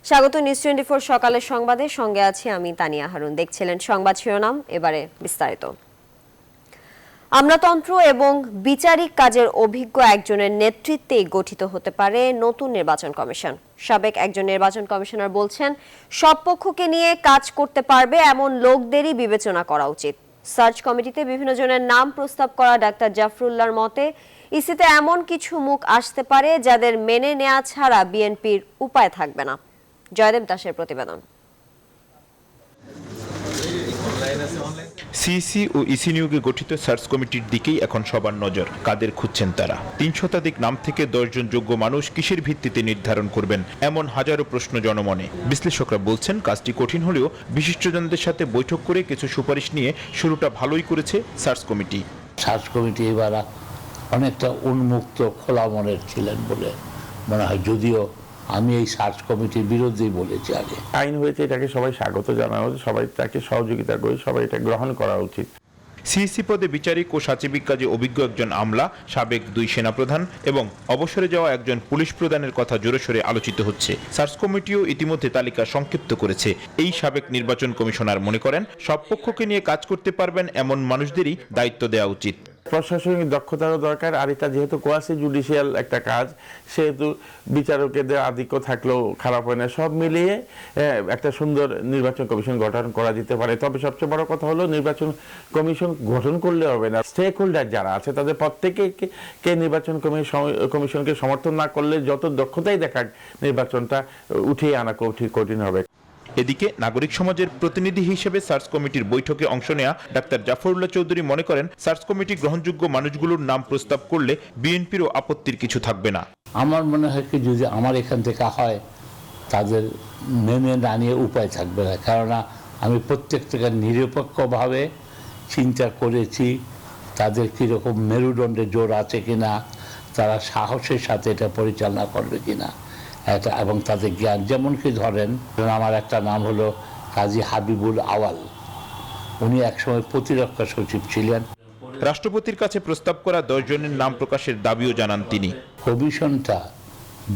স্বাগত নিউজ 24 সকালের সংবাদে, সঙ্গে আছি আমি তানিয়া হারুন। দেখছিলেন সংবাদ শিরোনাম, এবারে বিস্তারিত। আমলাতন্ত্র এবং বিচারিক কাজের অভিজ্ঞ একজনের নেতৃত্বেই গঠিত হতে পারে নতুন নির্বাচন কমিশন। সাবেক একজন নির্বাচন কমিশনার বলছেন, সব পক্ষকে নিয়ে কাজ করতে পারবে এমন লোকদেরই বিবেচনা করা উচিত। সার্চ কমিটিতে বিভিন্ন জনের নাম প্রস্তাব করা ডাক্তার জাফরুল্লাহর মতে, ইসিতে এমন কিছু মুখ আসতে পারে যাদের মেনে নেওয়া ছাড়া বিএনপির উপায় থাকবে না। জয়দেব দাসের প্রতিবেদন। সিইসি ও ইসি নিয়োগে গঠিত সার্চ কমিটির দিকেই এখন সবার নজর। কাদের খুঁজছেন তারা? ৩ শতাধিক নাম থেকে 10 জন যোগ্য মানুষ কিসের ভিত্তিতে নির্ধারণ করবেন, এমন হাজারো প্রশ্ন জনমনে। বিশ্লেষকরা বলছেন, কাজটি কঠিন হলেও বিশিষ্টজনদের সাথে বৈঠক করে কিছু সুপারিশ নিয়ে শুরুটা ভালোই করেছে সার্চ কমিটি। সার্চ কমিটি এবার অনেকটা উন্মুক্ত খোলা মনের ছিলেন বলে মনে হয়, যদিও আমি এই সার্চ কমিটির বিরুদ্ধে বলেছি আগে। আইন হয়েছে, এটাকে সবাই স্বাগত জানানো, সবাই তাকে সহযোগিতা করে, সবাই এটা গ্রহণ করা উচিত। সিইসি পদে বিচারিক ও সাচিবিক কাজে অভিজ্ঞ একজন আমলা, সাবেক 2 সেনাপ্রধান এবং অবসরে যাওয়া একজন পুলিশ প্রধানের কথা জোরেশোরে আলোচিত হচ্ছে। সার্চ কমিটিও ইতিমধ্যে তালিকা সংক্ষিপ্ত করেছে। এই সাবেক নির্বাচন কমিশনার মনে করেন, সব পক্ষকে নিয়ে কাজ করতে পারবেন এমন মানুষদেরই দায়িত্ব দেওয়া উচিত। প্রশাসনিক দক্ষতারও দরকার, আর এটা যেহেতু কোয়াসি জুডিশিয়াল একটা কাজ, সেহেতু বিচারকের আধিক্য থাকলেও খারাপ হয় না। সব মিলিয়ে একটা সুন্দর নির্বাচন কমিশন গঠন করা যেতে পারে। তবে সবচেয়ে বড় কথা হলো, নির্বাচন কমিশন গঠন করলে হবে না, স্টেক হোল্ডার যারা আছে তাদের প্রত্যেকে নির্বাচন কমিশনকে সমর্থন না করলে যত দক্ষতাই দেখাক, নির্বাচনটা উঠিয়ে আনা কঠিন হবে। এদিকে নাগরিক সমাজের প্রতিনিধি হিসেবে সার্চ কমিটির বৈঠকে অংশ নেয়া ডাক্তার জাফরুল্লাহ চৌধুরী মনে করেন, সার্চ কমিটি গ্রহণযোগ্য মানুষগুলোর নাম প্রস্তাব করলে বিএনপিরও আপত্তির কিছু থাকবে না। আমার মনে হয় কি, যদি আমার এখান থেকে হয়, তাদের মেনে না নিয়ে উপায় থাকবে না। কেননা আমি প্রত্যেক থেকে নিরপেক্ষভাবে চিন্তা করেছি তাদের কীরকম মেরুদণ্ডে জোর আছে কিনা, তারা সাহসের সাথে এটা পরিচালনা করবে কিনা, এবং তাদের জ্ঞান। যেমন কি ধরেন, আমার একটা নাম হলো কাজী হাবিবুল আওয়াল, উনি একসময় প্রতিরক্ষা সচিব ছিলেন। রাষ্ট্রপতির কাছে প্রস্তাব করা 10 জনের নাম প্রকাশের দাবিও জানান তিনি। কমিশনটা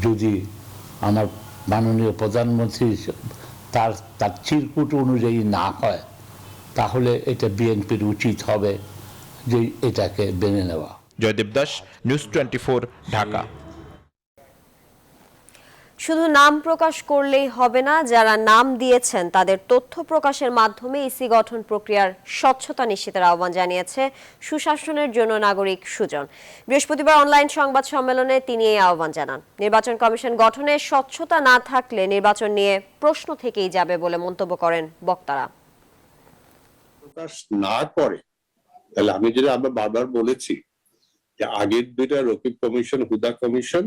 যদি আমার মাননীয় প্রধানমন্ত্রী তার চিরকুট অনুযায়ী না হয়, তাহলে এটা বিএনপির উচিত হবে যে এটাকে মেনে নেওয়া। জয়দেব দাস, নিউজ 24, ঢাকা। শুধু নাম প্রকাশ করলেই হবে না, যারা নাম দিয়েছেন তাদের তথ্য প্রকাশের মাধ্যমে ইসি গঠন প্রক্রিয়ার স্বচ্ছতা নিশ্চিতের আহ্বান জানিয়েছে সুশাসনের জন্য নাগরিক সুজন। বৃহস্পতিবার অনলাইন সংবাদ সম্মেলনে তিনি এই আহ্বান জানান। নির্বাচন কমিশন গঠনে স্বচ্ছতা না থাকলে নির্বাচন নিয়ে প্রশ্ন থেকেই যাবে বলে মন্তব্য করেন বক্তারা। প্রকাশ না করে তাহলে আমরা বারবার বলেছি যে আগের 2টা রকিব কমিশন, হুদা কমিশন,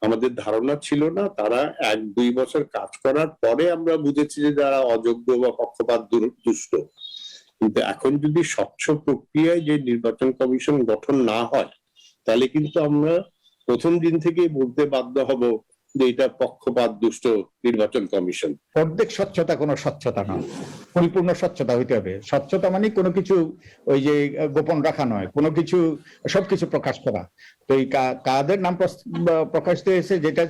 আমাদের ধারণা ছিল না, তারা 1-2 বছর কাজ করার পরে আমরা বুঝেছি যে তারা অযোগ্য বা পক্ষপাত দুষ্ট। কিন্তু এখন যদি স্বচ্ছ প্রক্রিয়ায় যে নির্বাচন কমিশন গঠন না হয়, তাহলে কিন্তু আমরা প্রথম দিন থেকেই বলতে বাধ্য হব যে এটা পক্ষপাত দুষ্ট নির্বাচন কমিশন। অর্ধেক স্বচ্ছতা কোনো স্বচ্ছতা নয়, পরিপূর্ণ স্বচ্ছতা হইতে হবে। স্বচ্ছতা মানে কোনো কিছু ওই যে গোপন রাখা নয়, কোনো কিছু সবকিছু প্রকাশ করা। তো এই কাদের নাম প্রকাশিত হয়েছে, যেটা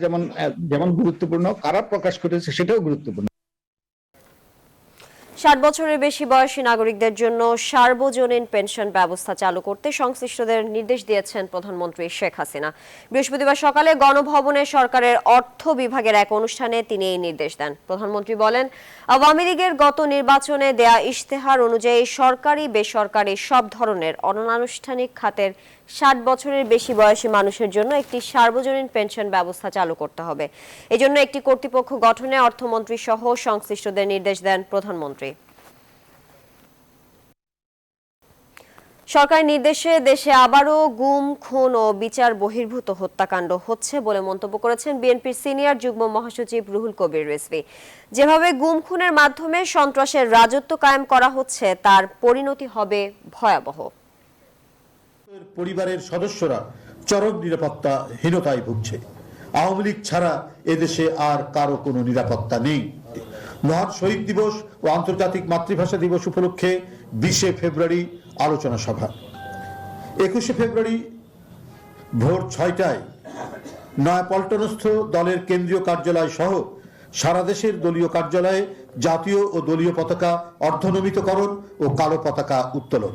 যেমন গুরুত্বপূর্ণ, কারা প্রকাশ করেছে সেটাও গুরুত্বপূর্ণ। 60 বছরের বেশি বয়সী নাগরিকদের জন্য সার্বজনীন পেনশন ব্যবস্থা চালু করতে সংশ্লিষ্টদের নির্দেশ দিয়েছেন প্রধানমন্ত্রী শেখ হাসিনা। বৃহস্পতিবার সকালে গণভবনে সরকারের অর্থ বিভাগের এক অনুষ্ঠানে তিনি এই নির্দেশ দেন। প্রধানমন্ত্রী বলেন, আওয়ামী লীগের গত নির্বাচনে দেয়া ইশতেহার অনুযায়ী সরকারি বেসরকারি সব ধরনের অনানুষ্ঠানিক খাতের 60 বছরের বেশি বয়সী মানুষের জন্য একটি সার্বজনীন পেনশন ব্যবস্থা চালু করতে হবে। এজন্য একটি কর্তৃপক্ষ গঠনে অর্থমন্ত্রী সহ সংশ্লিষ্টদের নির্দেশ দেন প্রধানমন্ত্রী। সরকারি নির্দেশে দেশে আবারও গুম, খুন ও বিচার বহির্ভূত হত্যাকাণ্ড হচ্ছে বলে মন্তব্য করেছেন বিএনপির সিনিয়র যুগ্ম মহাসচিব রুহুল কবির রিজভী। যেভাবে গুম খুনের মাধ্যমে সন্ত্রাসের রাজত্ব কায়েম করা হচ্ছে, তার পরিণতি হবে ভয়াবহ। পরিবারের সদস্যরা চরম নিরাপত্তাহীনতায় ভুগছে। আওয়ামী লীগ ছাড়া এদেশে আর কারো কোনো নিরাপত্তা নেই। মহান শহীদ দিবস ও আন্তর্জাতিক মাতৃভাষা দিবস উপলক্ষে 20 ফেব্রুয়ারি আলোচনা সভা। 21 ফেব্রুয়ারি ভোর 6টায় নয়াপল্টনস্থ দলের কেন্দ্রীয় কার্যালয় সহ সারা দেশের দলীয় কার্যালয়ে জাতীয় ও দলীয় পতাকা অর্ধনমিতকরণ ও কালো পতাকা উত্তোলন।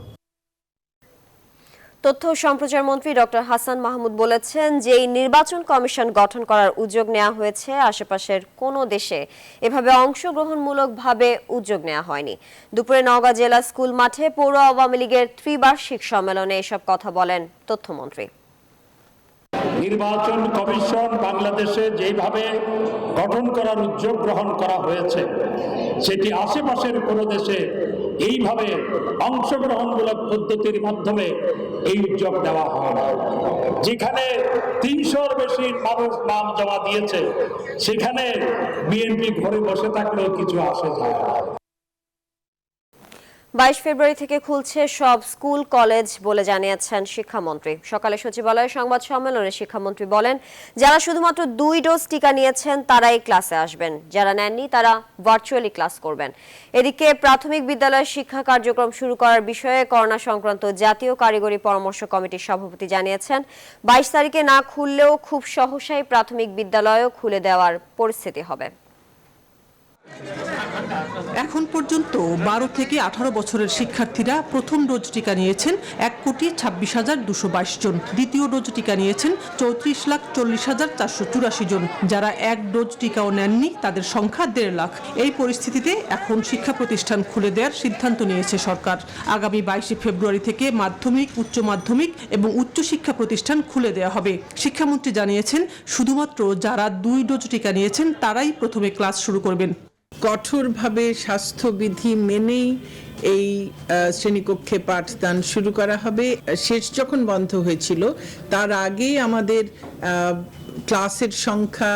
তথ্য ও সম্প্রচার মন্ত্রী ডক্টর হাসান মাহমুদ বলেছেন যে এই নির্বাচন কমিশন গঠন করার উদ্যোগ নেওয়া হয়েছে, আশেপাশের কোনো দেশে এভাবে অংশগ্রহণমূলকভাবে উদ্যোগ নেওয়া হয়নি। দুপুরে নওগাঁ জেলা স্কুল মাঠে পৌর আওয়ামী লীগের ত্রিবার্ষিক সম্মেলনে এসব কথা বলেন তথ্যমন্ত্রী। নির্বাচন কমিশন বাংলাদেশে যেভাবে গঠন করার উদ্যোগ গ্রহণ করা হয়েছে সেটি আশেপাশের কোনো দেশে এইভাবে অংশগ্রহণমূলক পদ্ধতির মাধ্যমে এই উদ্যোগ দেওয়া হয় না। যেখানে ৩০০-র বেশি মানুষ নাম জমা দিয়েছে সেখানে বিএনপি ঘরে বসে থাকলেও কিছু আসে যায় না। ২২ ফেব্রুয়ারি থেকে খুলছে সব স্কুল কলেজ বলে জানিয়েছেন শিক্ষামন্ত্রী। সকালে সচিবালয়ে সংবাদ সম্মেলনে শিক্ষামন্ত্রী বলেন, যারা শুধুমাত্র 2 ডোজ টিকা নিয়েছেন তারাই ক্লাসে আসবেন, যারা নেননি তারা ভার্চুয়ালি ক্লাস করবেন। এদিকে প্রাথমিক বিদ্যালয়ের শিক্ষা কার্যক্রম শুরু করার বিষয়ে করোনা সংক্রান্ত জাতীয় কারিগরি পরামর্শ কমিটির সভাপতি জানিয়েছেন, 22 তারিখে না খুললেও খুব সহসাই প্রাথমিক বিদ্যালয়ও খুলে দেওয়ার পরিস্থিতি হবে। এখন পর্যন্ত 12 থেকে 18 বছরের শিক্ষার্থীরা প্রথম ডোজ টিকা নিয়েছেন 1,26,222 জন, দ্বিতীয় ডোজ টিকা নিয়েছেন 34,40,484 জন। যারা এক ডোজ টিকাও নেননি তাদের সংখ্যা 1.5 লাখ। এই পরিস্থিতিতে এখন শিক্ষা প্রতিষ্ঠান খুলে দেওয়ার সিদ্ধান্ত নিয়েছে সরকার। আগামী 22 ফেব্রুয়ারি থেকে মাধ্যমিক, উচ্চ মাধ্যমিক এবং উচ্চশিক্ষা প্রতিষ্ঠান খুলে দেওয়া হবে। শিক্ষামন্ত্রী জানিয়েছেন, শুধুমাত্র যারা 2 ডোজ টিকা নিয়েছেন তারাই প্রথমে ক্লাস শুরু করবেন। কঠোরভাবে স্বাস্থ্যবিধি মেনেই এই শ্রেণীকক্ষে পাঠদান শুরু করা হবে। শেষ যখন বন্ধ হয়েছিল তার আগেই আমাদের ক্লাসের সংখ্যা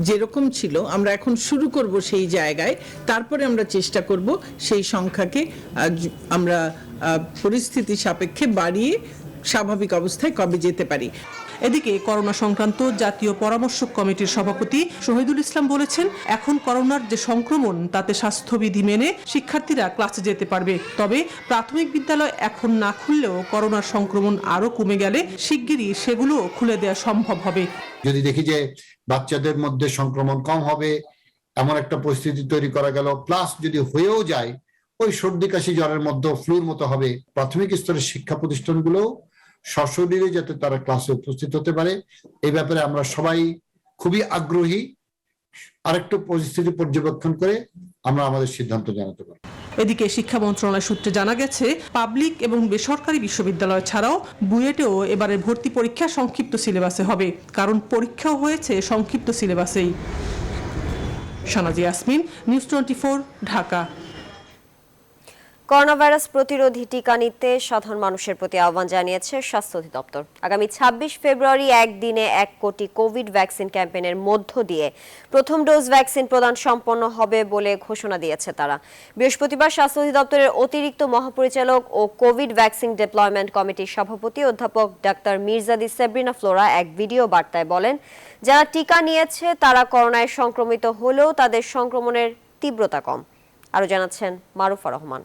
যেরকম ছিল আমরা এখন শুরু করব সেই জায়গায়, তারপরে আমরা চেষ্টা করব সেই সংখ্যাকে আমরা পরিস্থিতি সাপেক্ষে বাড়িয়ে স্বাভাবিক অবস্থায় কবে যেতে পারি। এদিকে করোনা সংক্রান্ত জাতীয় পরামর্শক কমিটির সভাপতি শহীদুল ইসলাম বলেছেন, এখন করোনার যে সংক্রমণ তাতে স্বাস্থ্যবিধি মেনে শিক্ষার্থীরা ক্লাসে যেতে পারবে। তবে প্রাথমিক বিদ্যালয় এখন না খুললেও করোনার সংক্রমণ আরো কমে গেলে শিগগিরই সেগুলো খুলে দেওয়া সম্ভব হবে। যদি দেখি যে বাচ্চাদের মধ্যে সংক্রমণ কম হবে, এমন একটা পরিস্থিতি তৈরি করা গেল, প্লাস যদি হয়েও যায় ওই সর্দি কাশি জ্বরের মধ্যে ফ্লুর মতো হবে, প্রাথমিক স্তরের শিক্ষা প্রতিষ্ঠানগুলো সশরীরে যাতে তারা ক্লাসে উপস্থিত হতে পারে, এই ব্যাপারে আমরা সবাই খুবই আগ্রহী। আরেকটু পরিস্থিতি পর্যবেক্ষণ করে আমরা আমাদের সিদ্ধান্ত জানাতে পারি। এদিকে শিক্ষা মন্ত্রণালয় সূত্রে জানা গেছে, পাবলিক এবং বেসরকারি বিশ্ববিদ্যালয় ছাড়াও বুয়েটেও এবারের ভর্তি পরীক্ষা সংক্ষিপ্ত সিলেবাসে হবে, কারণ পরীক্ষাও হয়েছে সংক্ষিপ্ত সিলেবাসেই। শানাজি Yasmin, news 24, Dhaka. Corona virus প্রতিরোধী টিকা নিতে সাধারণ মানুষের প্রতি আহ্বান জানিয়েছে স্বাস্থ্য অধিদপ্তর। আগামী 26 ফেব্রুয়ারি একদিনে 1 কোটি কোভিড ভ্যাকসিন ক্যাম্পেইনের মধ্য দিয়ে প্রথম ডোজ ভ্যাকসিন প্রদান সম্পন্ন হবে বলে ঘোষণা দিয়েছে তারা। বৃহস্পতিবার স্বাস্থ্য অধিদপ্তরের অতিরিক্ত মহাপরিচালক ও কোভিড ভ্যাকসিন ডিপ্লয়মেন্ট কমিটির সভাপতি অধ্যাপক ডাক্তার মির্জাদি সেব্রিনা ফ্লোরা এক ভিডিও বার্তায় বলেন, যারা টিকা নিয়েছে তারা করোনায় সংক্রমিত হলেও তাদের সংক্রমণের তীব্রতা কম। আরও জানাচ্ছেন মারুফা রহমান।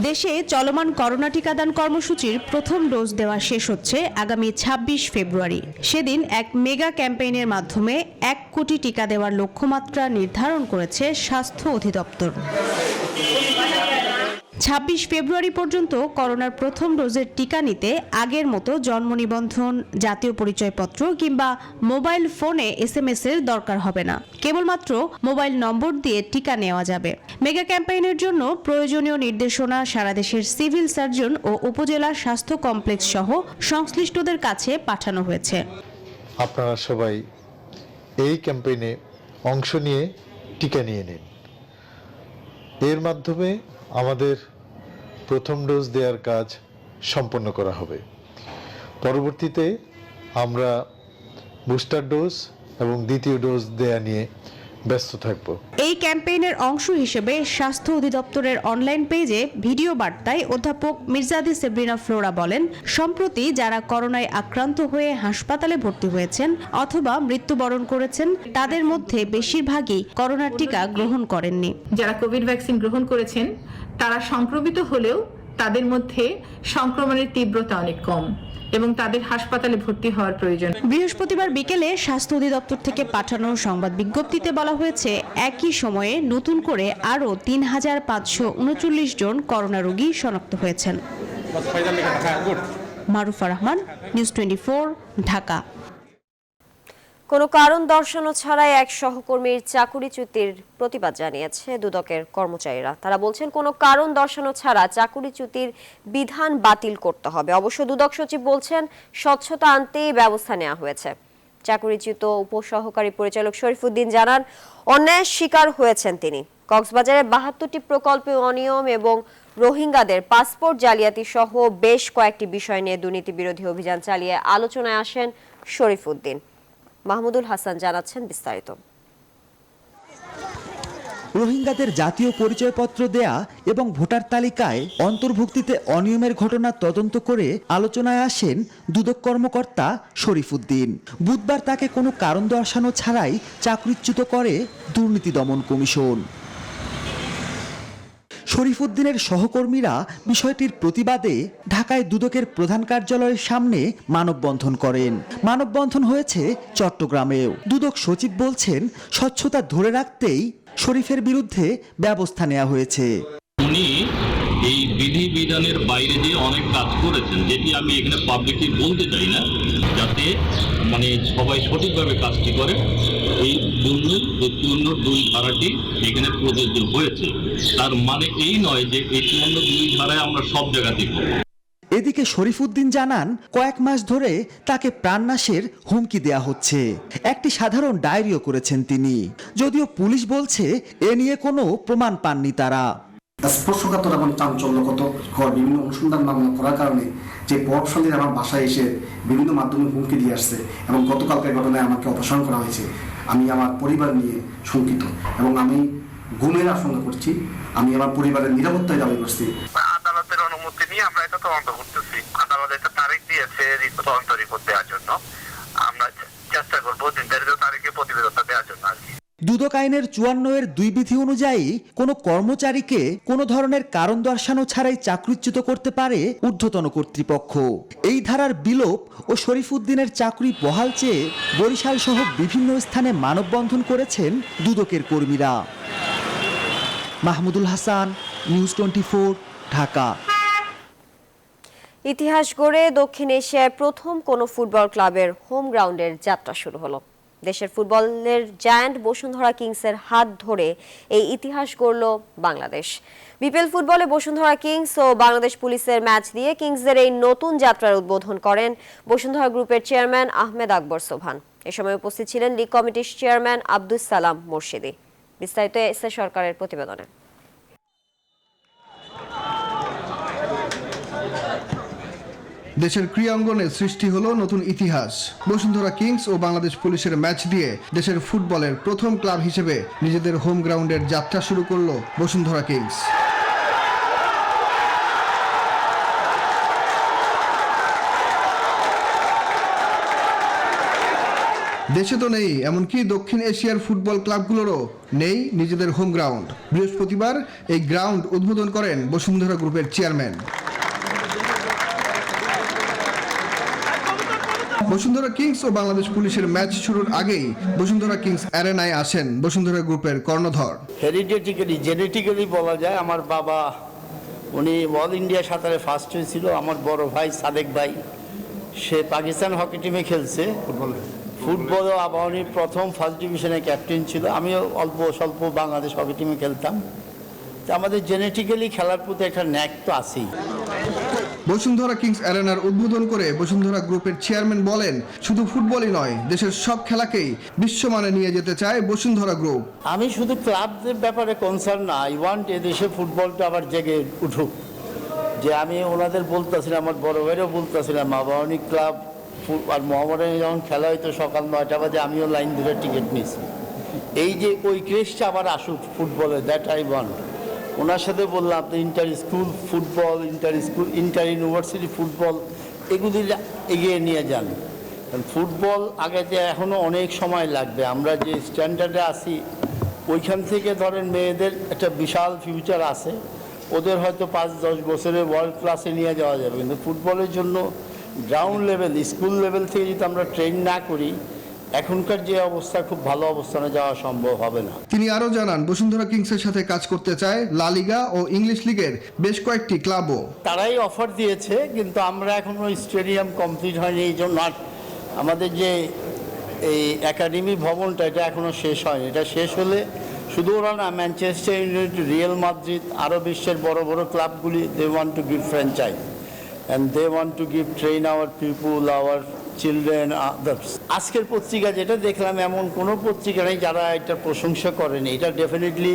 দেশে চলমান করোনা টিকাদান কর্মসূচির প্রথম ডোজ দেওয়া শেষ হচ্ছে আগামী 26 ফেব্রুয়ারি। সেদিন এক মেগা ক্যাম্পেইনের মাধ্যমে 1 কোটি টিকা দেওয়ার লক্ষ্যমাত্রা নির্ধারণ করেছে স্বাস্থ্য অধিদপ্তর। 26 ফেব্রুয়ারি পর্যন্ত করোনার প্রথম ডোজের টিকা নিতে আগের মতো জন্ম নিবন্ধন, জাতীয় পরিচয়পত্র কিংবা মোবাইল ফোনে SMS এর দরকার হবে না। কেবলমাত্র মোবাইল নম্বর দিয়ে টিকা নেওয়া যাবে। মেগা ক্যাম্পেইনের জন্য প্রয়োজনীয় নির্দেশনা সারা দেশের সিভিল সার্জন ও উপজেলা স্বাস্থ্য কমপ্লেক্স সহ সংশ্লিষ্টদের কাছে পাঠানো হয়েছে। আপনারা সবাই এই ক্যাম্পেইনে অংশ নিয়ে টিকা নিয়ে নিন। এর মাধ্যমে আমাদের প্রথম ডোজ দেওয়ার কাজ সম্পন্ন করা হবে। পরবর্তীতে আমরা বুস্টার ডোজ এবং দ্বিতীয় ডোজ দেয়া নিয়ে ব্যস্ত থাকব। এই ক্যাম্পেইনের অংশ হিসেবে স্বাস্থ্য অধিদপ্তরের অনলাইন পেজে ভিডিও বার্তায় অধ্যাপক মির্জাদি সেব্রিনা ফ্লোরা বলেন, সম্প্রতি যারা করোনায় আক্রান্ত হয়ে হাসপাতালে ভর্তি হয়েছেন অথবা মৃত্যুবরণ করেছেন তাদের মধ্যে বেশিরভাগই করোনার টিকা গ্রহণ করেননি। যারা কোভিড ভ্যাকসিন গ্রহণ করেছেন তারা সংক্রমিত হলেও তাদের মধ্যে সংক্রমণের তীব্রতা অনেক কম। এবং তাদের হাসপাতালে ভর্তি হওয়ার প্রয়োজন। বৃহস্পতিবার বিকেলে স্বাস্থ্য অধিদপ্তর থেকে পাঠানো সংবাদ বিজ্ঞপ্তিতে বলা হয়েছে একই সময়ে নতুন করে আরও ৩,৫৩৯ জন করোনা রোগী শনাক্ত হয়েছেন। মারুফা রহমান, নিউজ 24, ঢাকা। কোনো কারণ দর্শানো ছাড়াই এক সহকর্মীর চাকুরিচ্যুতির প্রতিবাদ জানিয়েছে দুদকের কর্মচারীরা। তারা বলছেন কোনো কারণ দর্শানো ছাড়া চাকুরিচ্যুতির বিধান বাতিল করতে হবে। অবশ্য দুদক সচিব বলছেন স্বচ্ছতা আনতেই ব্যবস্থা নেওয়া হয়েছে। চাকুরিচ্যুত উপসহকারী পরিচালক শরীফুদ্দিন জানান অন্যায়ের শিকার হয়েছেন তিনি। কক্সবাজারে ৭২টি প্রকল্পে অনিয়ম এবং রোহিঙ্গাদের পাসপোর্ট জালিয়াতি সহ বেশ কয়েকটি বিষয় নিয়ে দুর্নীতি বিরোধী অভিযান চালিয়ে আলোচনায় আসেন শরীফুদ্দিন। মাহমুদুল হাসান জানাচ্ছেন বিস্তারিত। রোহিঙ্গাদের জাতীয় পরিচয়পত্র দেয়া এবং ভোটার তালিকায় অন্তর্ভুক্তিতে অনিয়মের ঘটনা তদন্ত করে আলোচনায় আসেন দুদক কর্মকর্তা শরীফুদ্দিন। বুধবার তাকে কোনো কারণ দর্শানো ছাড়াই চাকরিচ্যুত করে দুর্নীতি দমন কমিশন। শরীফুদ্দিনের সহকর্মীরা বিষয়টির প্রতিবাদে ঢাকায় দুদকের প্রধান কার্যালয়ের সামনে মানববন্ধন করেন। মানববন্ধন হয়েছে চট্টগ্রামেও। দুদক সচিব বলছেন স্বচ্ছতা ধরে রাখতেই শরীফের বিরুদ্ধে ব্যবস্থা নেওয়া হয়েছে। উনি এই বিধিবিধানের বাইরে দিয়ে অনেক কাজ করেছেন, যেটি আমি এখানে পাবলিকলি বলতে চাই না, যাতে সবাই সঠিকভাবে কাজটি করে। এই জন্য ২ ধারাটি এখানে প্রযোজ্য হয়েছে। তার মানে এই নয় যে ২ ধারায় আমরা সব জায়গাতেই করব। এদিকে শরীফুদ্দিন জানান কয়েক মাস ধরে তাকে প্রাণনাশের হুমকি দেয়া হচ্ছে। একটি সাধারণ ডায়েরিও করেছেন তিনি, যদিও পুলিশ বলছে এ নিয়ে কোনো প্রমাণ পাননি তারা। স্পর্শকাতর এবং চাঞ্চল্যকর বিভিন্ন অনুসন্ধান মামলা করার কারণে যে প্রভাবশালীরা আমার বাসায় এসে বিভিন্ন মাধ্যমে হুমকি দিয়ে আসছে এবং গতকালকের ঘটনায় আমাকে অপসারণ করা হয়েছে, আমি আমার পরিবার নিয়ে শঙ্কিত এবং আমি গুমের আশঙ্কা করছি। আমি আমার পরিবারের নিরাপত্তায় দাবি করছি। আদালতের অনুমতি নিয়ে আমরা এটা তদন্ত করতেছি। আদালত একটা তারিখ দিয়েছে তদন্ত রিপোর্ট দেওয়ার জন্য। আমরা চেষ্টা করবো নির্ধারিত তারিখে প্রতিবেদনটা দেওয়ার জন্য আর কি। দুদক আইনের ৫৪-এর ২ বিধি অনুযায়ী কোনো কর্মচারীকে কোনো ধরনের কারণ দর্শানো ছাড়াই চাকরিচ্যুত করতে পারে ঊর্ধ্বতন কর্তৃপক্ষ। এই ধারার বিলোপ ও শরীফুদ্দিনের চাকরি বহাল চেয়ে বরিশাল সহ বিভিন্ন স্থানে মানববন্ধন করেছেন দুদকের কর্মীরা। মাহমুদুল হাসান, নিউজ 24, ঢাকা। ইতিহাস গড়ে দক্ষিণ এশিয়ায় প্রথম কোনো ফুটবল ক্লাবের হোম গ্রাউন্ডের যাত্রা শুরু হলো। দেশের ফুটবলের জায়ান্ট বসুন্ধরা কিংসের হাত ধরে এই ইতিহাস গড়ল বাংলাদেশ। বিপিএল ফুটবলে বসুন্ধরা কিংস ও বাংলাদেশ পুলিশের ম্যাচ দিয়ে কিংসদের এই নতুন যাত্রার উদ্বোধন করেন বসুন্ধরা গ্রুপের চেয়ারম্যান আহমেদ আকবর সোবহান। এ সময় উপস্থিত ছিলেন লীগ কমিটির চেয়ারম্যান আব্দুস সালাম মুর্শিদি। বিস্তারিত এস এ সরকারের প্রতিবেদনে। দেশের ক্রীড়াঙ্গনে সৃষ্টি হলো নতুন ইতিহাস। বসুন্ধরা কিংস ও বাংলাদেশ পুলিশের ম্যাচ দিয়ে দেশের ফুটবলের প্রথম ক্লাব হিসেবে নিজেদের হোম গ্রাউন্ডের যাত্রা শুরু করলো বসুন্ধরা কিংস। দেশে তো নেই, এমনকি দক্ষিণ এশিয়ার ফুটবল ক্লাবগুলোরও নেই নিজেদের হোম গ্রাউন্ড। বৃহস্পতিবার এই গ্রাউন্ড উদ্বোধন করেন বসুন্ধরা গ্রুপের চেয়ারম্যান। বসুন্ধরা কিংস ও বাংলাদেশ পুলিশের ম্যাচ শুরুর আগেই বসুন্ধরা কিংস অ্যারেনায় আসেন বসুন্ধরা গ্রুপের কর্ণধর। জেনেটিক্যালি বলা যায় আমার বাবা উনি অল ইন্ডিয়া সাঁতারে ফার্স্ট হয়েছিল। আমার বড় ভাই সাদেক ভাই সে পাকিস্তান হকি টিমে খেলছে ফুটবল ও আবাহনীর প্রথম ফার্স্ট ডিভিশনে ক্যাপ্টেন ছিল। আমিও অল্প স্বল্প বাংলাদেশ হকি টিমে খেলতাম। তো আমাদের জেনেটিক্যালি খেলার প্রতি একটা ন্যাক তো আছেই। বসুন্ধরা কিংস অ্যারেনার উদ্বোধন করে বসুন্ধরা গ্রুপের চেয়ারম্যান বলেন, শুধু ফুটবলই নয়, দেশের সব খেলাকেই বিশ্বমানে নিয়ে যেতে চায় বসুন্ধরা গ্রুপ। আমি শুধু ক্লাবদের ব্যাপারে কনসার্ন না, আই ওয়ান্ট এদেশে ফুটবলটা আবার জেগে উঠুক। যে আমি ওনাদের বলতেছিলাম, আমার বড় ভাইরাও বলতেছিলাম, আবাহনী ক্লাব আর মোহামেডানে যখন খেলা হয়তো সকাল 9টা বাজে আমিও লাইন ধরে টিকিট নিয়েছি। এই যে ওই ক্রেজটা আবার আসুক ফুটবলে, দ্যাট আই ওয়ান্ট। ওনার সাথে বললাম আপনি inter school football, inter university football এগুলি এগিয়ে নিয়ে যান। ফুটবল আগেতে এখনও অনেক সময় লাগবে। আমরা যে স্ট্যান্ডার্ডে আছি ওইখান থেকে ধরেন মেয়েদের একটা বিশাল ফিউচার আছে, ওদের হয়তো 5-10 বছরে ওয়ার্ল্ড ক্লাসে নিয়ে যাওয়া যাবে, কিন্তু ফুটবলের জন্য গ্রাউন্ড লেভেল স্কুল লেভেল থেকে যদি আমরা ট্রেন না করি এখনকার যে অবস্থা খুব ভালো অবস্থানে যাওয়া সম্ভব হবে না। তিনি আরো জানান বসুন্ধরা কিংসের সাথে কাজ করতে চায় লা লিগা ও ইংলিশ লিগের বেশ কয়েকটি ক্লাবও। তারাই অফার দিয়েছে, কিন্তু আমরা এখনো স্টেডিয়াম কমপ্লিট হয়নি, এই জন্য আমাদের যে এই একাডেমি ভবনটা এটা এখনো শেষ হয়নি। এটা শেষ হলে শুধু ওরা না, ম্যানচেস্টার ইউনাইটেড, রিয়াল মাদ্রিদ, আরও বিশ্বের বড় বড় ক্লাবগুলি they want to give franchise and they want to give train our people, our children, others. আজকের পত্রিকা যেটা দেখলাম এমন কোনো পত্রিকা নেই যারা এটা প্রশংসা করেনি। এটা ডেফিনেটলি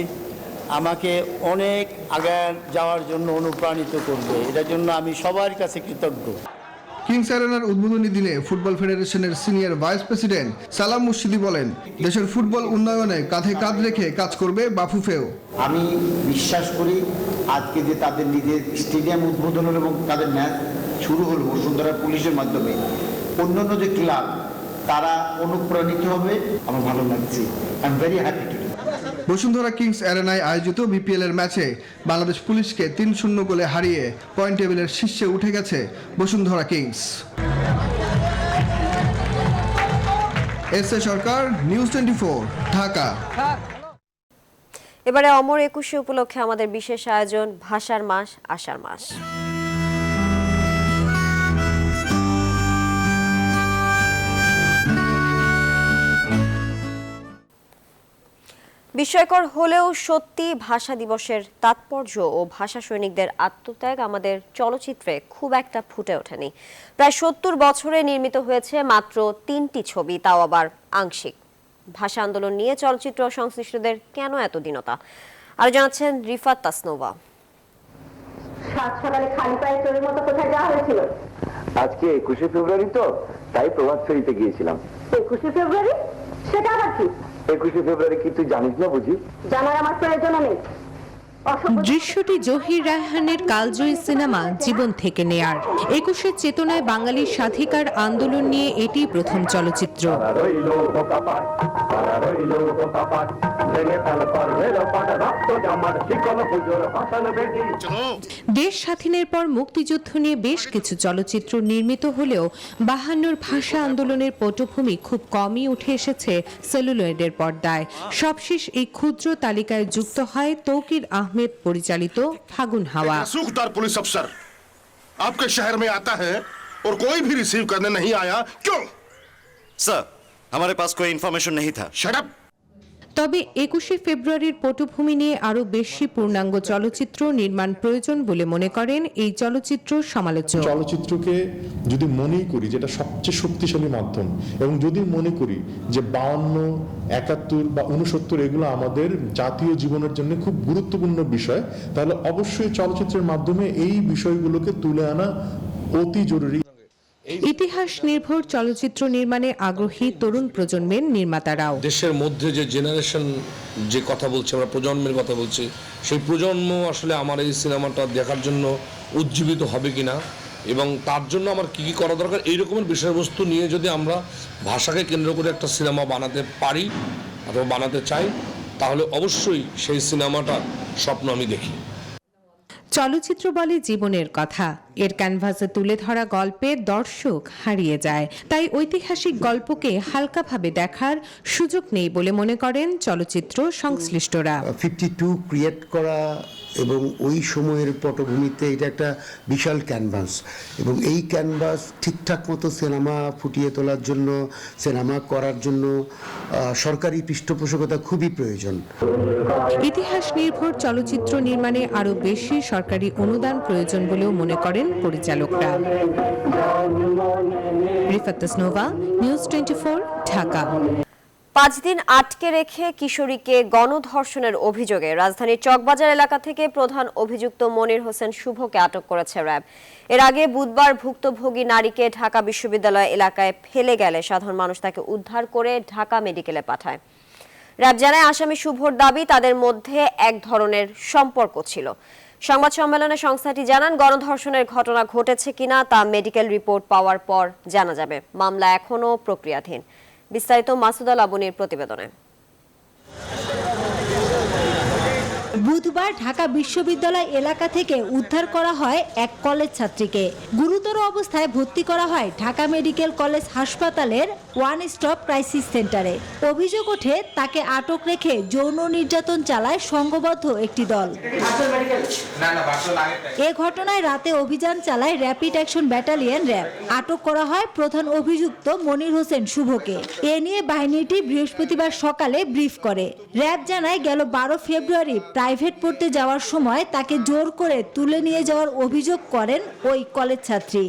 আমাকে অনেক আগে যাওয়ার জন্য অনুপ্রাণিত করবে। এটার জন্য আমি সবার কাছে কৃতজ্ঞ। কিংস অ্যারেনার উদ্বোধনী দিনে ফুটবল ফেডারেশনের সিনিয়র ভাইস প্রেসিডেন্ট সালাম মুর্শিদি বলেন, দেশের ফুটবল উন্নয়নে কাঁধে কাঁধ রেখে কাজ করবে বাফুফেও। আমি বিশ্বাস করি আজকে যে তাদের নিজের স্টেডিয়াম উদ্বোধন হলো এবং তাদের ম্যাচ শুরু হলো বসুন্ধরা পুলিশের মাধ্যমে, অন্যান্য যে ক্লাব তারা অনুপ্রাণিত হবে। আমার ভালো লাগছে, I am very happy to. Bashundhara kings অ্যারেনায় আয়োজিত বিপিএল এর ম্যাচে বাংলাদেশ পুলিশকে 3-0 গোলে হারিয়ে পয়েন্ট টেবিলের শীর্ষে উঠে গেছে Bashundhara Kings. S A Sarkar, news 24, Dhaka. এবারে অমর 21 উপলক্ষে আমাদের বিশেষ আয়োজন ভাষার মাস আষাঢ় মাস। বিস্ময়কর হলেও সত্যি ভাষা দিবসের তাৎপর্য ও ভাষা সৈনিকদের আত্মত্যাগ আমাদের চলচ্চিত্রে খুব একটা ফুটে ওঠেনি। প্রায় 70 বছরে নির্মিত হয়েছে মাত্র 3টি ছবি, তাও আবার আংশিক। ভাষা আন্দোলন নিয়ে চলচ্চিত্র সংশ্লিষ্টদের কেন এত দীনতা, আর জানাচ্ছেন রিফাত তাসনোভা। সকালে খালি পায়ে চোরের মতো কোথায় যাওয়া হয়েছিল? আজকে 21শে ফেব্রুয়ারি, তো তাই প্রভাত ফেরিতে গিয়েছিলাম। 21শে ফেব্রুয়ারি? সেটা আবার কি? 21শে ফেব্রুয়ারি কি তুই জানিস না? বুঝি জানার আমার প্রয়োজন নেই। দৃশ্যটি জহির রায়হানের কালজয়ী সিনেমা জীবন থেকে নেয়ার। 21শে চেতনায় বাঙালির স্বাধিকার আন্দোলন নিয়ে এটি প্রথম চলচ্চিত্র। দেশ স্বাধীনের পর মুক্তিযুদ্ধ নিয়ে বেশ কিছু চলচ্চিত্র নির্মিত হলেও 52 ভাষা আন্দোলনের পটভূমি খুব কমই উঠে এসেছে সেলুলয়েডের পর্দায়। সবশেষ এই ক্ষুদ্র তালিকায় যুক্ত হয় তৌকির আহমেদ পরিচালিত ফাগুন হাওয়া। सूखदार पुलिस अफसर आपके शहर में आता है और कोई भी रिसीव करने नहीं आया, क्यों? सर, हमारे पास कोई इंफॉर्मेशन नहीं था। Shut up. তবে 21শে ফেব্রুয়ারির পটভূমি নিয়ে আরো বেশি পূর্ণাঙ্গ চলচ্চিত্র নির্মাণ প্রয়োজন বলে মনে করেন এই চলচ্চিত্র সমালোচক। চলচ্চিত্রকে যদি মনেই করি যেটা সবচেয়ে শক্তিশালী মাধ্যম, এবং যদি মনে করি যে 52, 71 বা 69 এগুলো আমাদের জাতীয় জীবনের জন্য খুব গুরুত্বপূর্ণ বিষয়, তাহলে অবশ্যই চলচ্চিত্রের মাধ্যমে এই বিষয়গুলোকে তুলে আনা অতি জরুরি। ইতিহাস নির্ভর চলচ্চিত্র নির্মাণে আগ্রহী তরুণ প্রজন্মের নির্মাতারাও। দেশের মধ্যে যে জেনারেশন যে কথা বলছে, আমরা প্রজন্মের কথা বলছি, সেই প্রজন্ম আসলে আমার এই সিনেমাটা দেখার জন্য উজ্জীবিত হবে কিনা এবং তার জন্য আমার কি কি করা দরকার, এই রকমের বিষয়বস্তু নিয়ে যদি আমরা ভাষাকে কেন্দ্র করে একটা সিনেমা বানাতে পারি অথবা বানাতে চাই, তাহলে অবশ্যই সেই সিনেমাটার স্বপ্ন আমি দেখি। চলচ্চিত্র বলে জীবনের কথা, এর ক্যানভাসে তুলে ধরা গল্পে দর্শক হারিয়ে যায়। তাই ঐতিহাসিক গল্পকে হালকাভাবে দেখার সুযোগ নেই বলে মনে করেন চলচ্চিত্র সংশ্লিষ্টরা। 52 ক্রিয়েট করা এবং ওই সময়ের পটভূমিতে এটা একটা বিশাল ক্যানভাস, এবং এই ক্যানভাস ঠিকঠাক মতো সিনেমা ফুটিয়ে তোলার জন্য, সিনেমা করার জন্য সরকারি পৃষ্ঠপোষকতা খুবই প্রয়োজন। ইতিহাস নির্ভর চলচ্চিত্র নির্মাণে আরো বেশি সরকারি অনুদান প্রয়োজন বলেও মনে করেন পরিচালকরা। রিফাত তাসনোভা, নিউজ 24, ঢাকা। 5 দিন আটকে রেখে কিশোরীকে গণধর্ষণের অভিযোগে রাজধানীর চকবাজার এলাকা থেকে প্রধান অভিযুক্ত মনির হোসেন শুভকে আটক করেছে র্যাব। এর আগে বুধবার ভুক্তভোগী নারীকে ঢাকা বিশ্ববিদ্যালয় এলাকায় ফেলে গেলে সাধারণ মানুষ তাকে উদ্ধার করে ঢাকা মেডিকেলে পাঠায়। র্যাব জানায়, আসামি শুভর দাবি তাদের মধ্যে এক ধরনের সম্পর্ক ছিল। সংবাদ সম্মেলনে সংস্থাটি জানান, গণধর্ষণের ঘটনা ঘটেছে কিনা তা মেডিকেল রিপোর্ট পাওয়ার পর জানা যাবে। মামলা এখনও প্রক্রিয়াধীন। বিস্তারিত মাসুদ আল আবুনির প্রতিবেদনে। বুধবার ঢাকা বিশ্ববিদ্যালয় এলাকা থেকে উদ্ধার করা হয় এক কলেজ ছাত্রীকে। গুরুতর অবস্থায় ভর্তি করা হয় ঢাকা মেডিকেল কলেজ হাসপাতালের ওয়ান স্টপ ক্রাইসিস সেন্টারে। অভিযোগ ওঠে তাকে আটক রেখে যৌন নির্যাতন চালায় সংঘবদ্ধ একটি দল। এ ঘটনায় রাতে অভিযান চালায় র্যাপিড অ্যাকশন ব্যাটালিয়ন র্যাব। আটক করা হয় প্রধান অভিযুক্ত মনির হোসেন শুভকে। এ নিয়ে বাহিনীটি বৃহস্পতিবার সকালে ব্রিফ করে। র্যাব জানায় গেল 12 ফেব্রুয়ারি প্রাইভেট পড়তে যাওয়ার সময় তাকে জোর করে তুলে নিয়ে যাওয়ার অভিযোগ করেন ওই কলেজ ছাত্রী।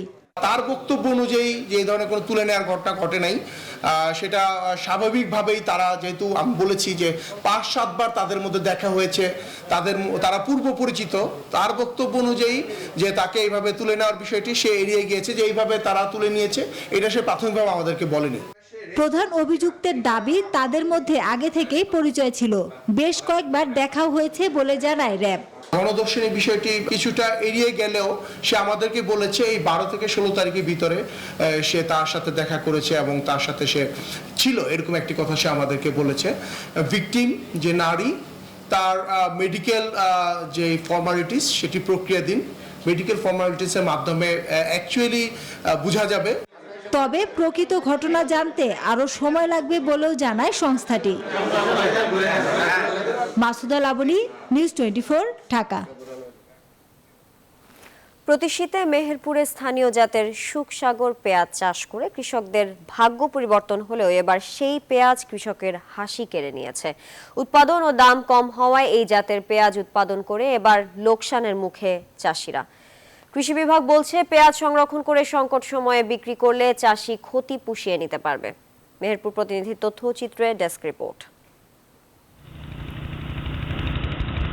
তার বক্তব্য অনুযায়ী যে এই ধরনের কোনো তুলে নেওয়ার ঘটনা ঘটে নাই, সেটা স্বাভাবিকভাবেই তারা, যেহেতু আমি বলেছি যে 5-7 বার তাদের মধ্যে দেখা হয়েছে, তারা পূর্ব পরিচিত, তার বক্তব্য অনুযায়ী যে তাকে এইভাবে তুলে নেওয়ার বিষয়টি সে এড়িয়ে গিয়েছে, যে এইভাবে তারা তুলে নিয়েছে এটা সে প্রাথমিকভাবে আমাদেরকে বলেনি। প্রধান অভিযুক্তের দাবি তাদের মধ্যে আগে থেকেই পরিচয় ছিল, বেশ কয়েকবার দেখাও হয়েছে বলে জানায় র্যাব। গণধর্ষণের বিষয়টি কিছুটা এড়িয়ে গেলেও সে আমাদেরকে বলেছে এই 12 থেকে 16 তারিখের ভিতরে সে তার সাথে দেখা করেছে এবং তার সাথে সে ছিল, এরকম একটি কথা সে আমাদেরকে বলেছে। ভিকটিম যে নারী, তার মেডিকেল যে ফর্মালিটিস সেটি প্রক্রিয়াধীন। মেডিকেল ফর্মালিটিসের মাধ্যমে অ্যাকচুয়ালি বোঝা যাবে। তবে প্রকৃত ঘটনা জানতে আরো সময় লাগবে বলেও জানায় সংস্থাটি। মাসুদা লাবনী, নিউজ 24, ঢাকা। প্রতি শীতে মেহেরপুরে স্থানীয় জাতের সুখসাগর পেঁয়াজ চাষ করে কৃষকদের ভাগ্য পরিবর্তন হলেও এবার সেই পেঁয়াজ কৃষকের হাসি কেড়ে নিয়েছে। উৎপাদন ও দাম কম হওয়ায় এই জাতের পেঁয়াজ উৎপাদন করে এবার লোকসানের মুখে চাষিরা। কৃষি বিভাগ বলছে পেঁয়াজ সংরক্ষণ করে সংকট সময়ে বিক্রি করলে চাষি ক্ষতি পুষিয়ে নিতে পারবে। মেহেরপুর প্রতিনিধির তথ্যচিত্রে ডেস্ক রিপোর্ট।